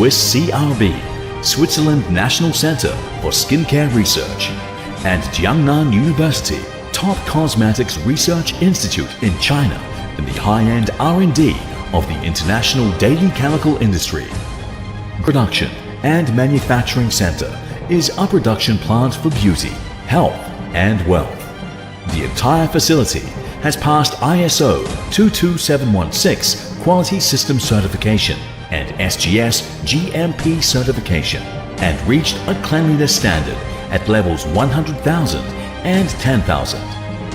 Swiss CRB, Switzerland National Center for Skincare Research, and Jiangnan University, top cosmetics research institute in China in the high-end R&D of the international daily chemical industry. Production and manufacturing center is a production plant for beauty, health, and wealth. The entire facility has passed ISO 22716 quality system certification and SGS GMP certification and reached a cleanliness standard at levels 100,000 and 10,000.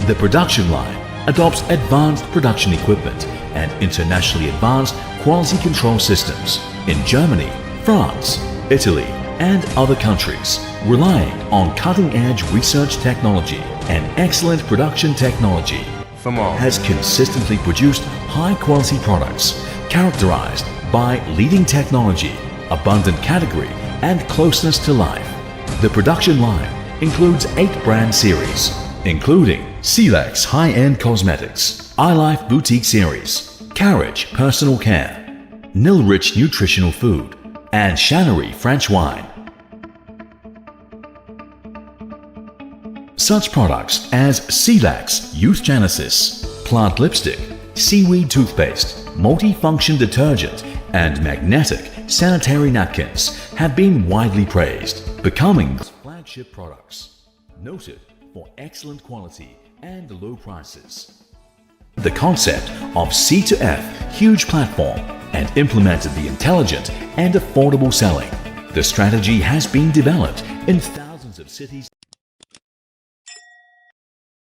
The production line adopts advanced production equipment and internationally advanced quality control systems in Germany, France, Italy, and other countries, relying on cutting-edge research technology and excellent production technology. Famall Has consistently produced high-quality products characterized by leading technology, abundant category, and closeness to life. The production line includes 8 brand series, including Silex High-End Cosmetics, iLife Boutique Series, Carriage Personal Care, Nilrich Nutritional Food, and Channery French Wine. Such products as Silex Youth Genesis, Plant Lipstick, Seaweed Toothpaste, Multifunction Detergent, and Magnetic Sanitary Napkins have been widely praised, becoming flagship products, noted for excellent quality and low prices. The concept of C2F huge platform and implemented the intelligent and affordable selling. The strategy has been developed in thousands of cities.